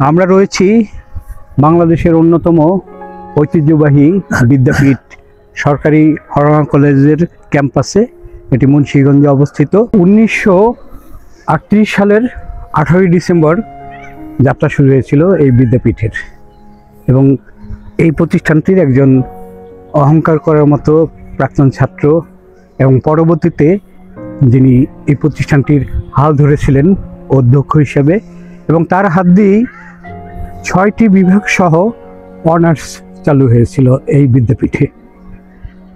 আমরা রয়েছি বাংলাদেশের অন্যতম ঐতিহ্যবাহী বিদ্যাপীঠ সরকারি হরঙা কলেজের ক্যাম্পাসে। এটি মুন্সিগঞ্জে অবস্থিত। 1938 সালের 18 ডিসেম্বর যাত্রা শুরু হয়েছিল এই বিদ্যাপীঠের, এবং এই প্রতিষ্ঠানটির একজন অহংকার করার মতো প্রাক্তন ছাত্র এবং পরবর্তীতে যিনি এই প্রতিষ্ঠানটির হাল ধরেছিলেন অধ্যক্ষ হিসেবে, এবং তার হাত দিয়েই 6টি বিভাগ সহ অনার্স চালু হয়েছিল এই বিদ্যাপীঠে।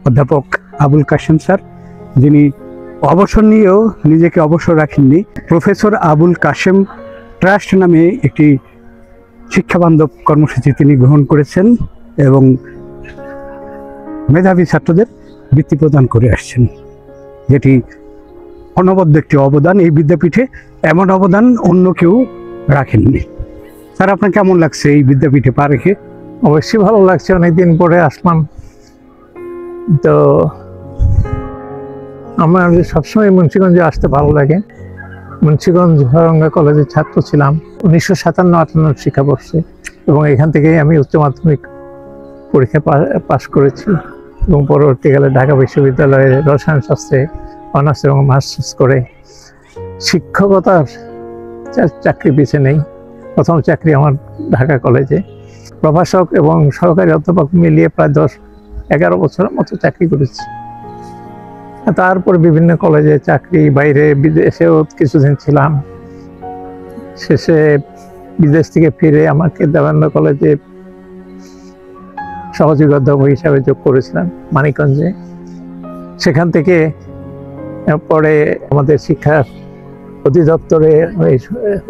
অধ্যাপক আবুল কাশেম স্যার, যিনি অবসর নিয়েও নিজেকে অবসর রাখেননি। প্রফেসর আবুল কাশেম ট্রাস্ট নামে একটি শিক্ষাবান্ধব কর্মসূচি তিনি গ্রহণ করেছেন এবং মেধাবী ছাত্রদের বৃত্তি প্রদান করে আসছেন, যেটি অনবদ্য একটি অবদান। এই বিদ্যাপীঠে এমন অবদান অন্য কেউ রাখেননি। স্যার, আপনার কেমন লাগছে এই বিদ্যাপীঠে পা রেখে? অবশ্যই ভালো লাগছে, অনেকদিন পরে আসলাম তো। আমার সবসময় মুন্সিগঞ্জে আসতে ভালো লাগে। মুন্সিগঞ্জ হরঙ্গা কলেজের ছাত্র ছিলাম 1957-58 শিক্ষাবর্ষে, এবং এখান থেকেই আমি উচ্চ মাধ্যমিক পরীক্ষা পাশ করেছি, এবং পরবর্তীকালে ঢাকা বিশ্ববিদ্যালয়ে রসায়ন শাস্ত্রে অনার্স এবং মাস্টার্স করে শিক্ষকতার চাকরি বেছে নেই। প্রথম চাকরি আমার ঢাকা কলেজে, প্রভাষক এবং সহকারী অধ্যাপক মিলিয়ে প্রায় 10-11 বছরের মতো চাকরি করেছি। তারপর বিভিন্ন কলেজে চাকরি, বাইরে বিদেশেও কিছুদিন ছিলাম। শেষে বিদেশ থেকে ফিরে আমাকে দেবানন্দ কলেজে সহযোগী অধ্যাপক হিসাবে যোগ করেছিলাম মানিকগঞ্জে। সেখান থেকে পরে আমাদের শিক্ষা অধিদপ্তরে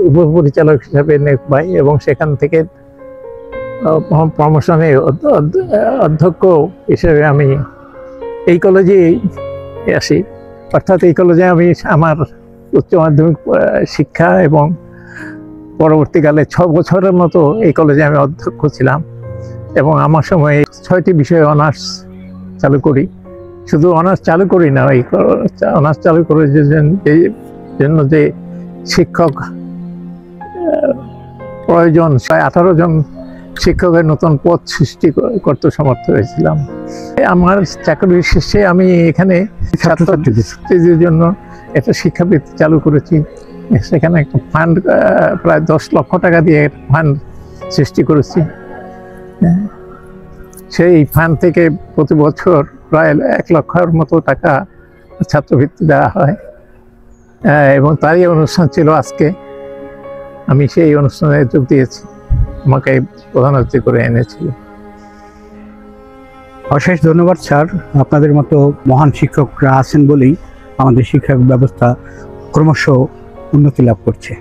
উপপরিচালক হিসাবে নিয়োগ পাই, এবং সেখান থেকে প্রমোশনে অধ্যক্ষ হিসেবে আমি এই কলেজেই আসি। অর্থাৎ এই কলেজে আমি আমার উচ্চ মাধ্যমিক শিক্ষা এবং পরবর্তীকালে 6 বছরের মতো এই কলেজে আমি অধ্যক্ষ ছিলাম, এবং আমার সময় 6টি বিষয়ে অনার্স চালু করি। শুধু অনার্স চালু করি না, এই অনার্স চালু করে জন্য যে শিক্ষক প্রয়োজন, 18 জন শিক্ষকের নতুন পদ সৃষ্টি করতে সমর্থ হয়েছিলাম। আমার চাকরির শেষে আমি এখানে ছাত্রছাত্রীদের জন্য একটা শিক্ষাবৃত্তি চালু করেছি। সেখানে একটা ফান্ড, প্রায় 10 লক্ষ টাকা দিয়ে ফান্ড সৃষ্টি করেছি। সেই ফান্ড থেকে প্রতি বছর প্রায় 1 লক্ষের মতো টাকা ছাত্রবৃত্তি দেওয়া হয়, এবং তারই অনুষ্ঠান ছিল আজকে। আমি সেই অনুষ্ঠানে যোগ দিয়েছি, আমাকে প্রধান অতিথি করে এনেছিল। অশেষ ধন্যবাদ স্যার। আপনাদের মতো মহান শিক্ষকরা আছেন বলেই আমাদের শিক্ষা ব্যবস্থা ক্রমশ উন্নতি লাভ করছে।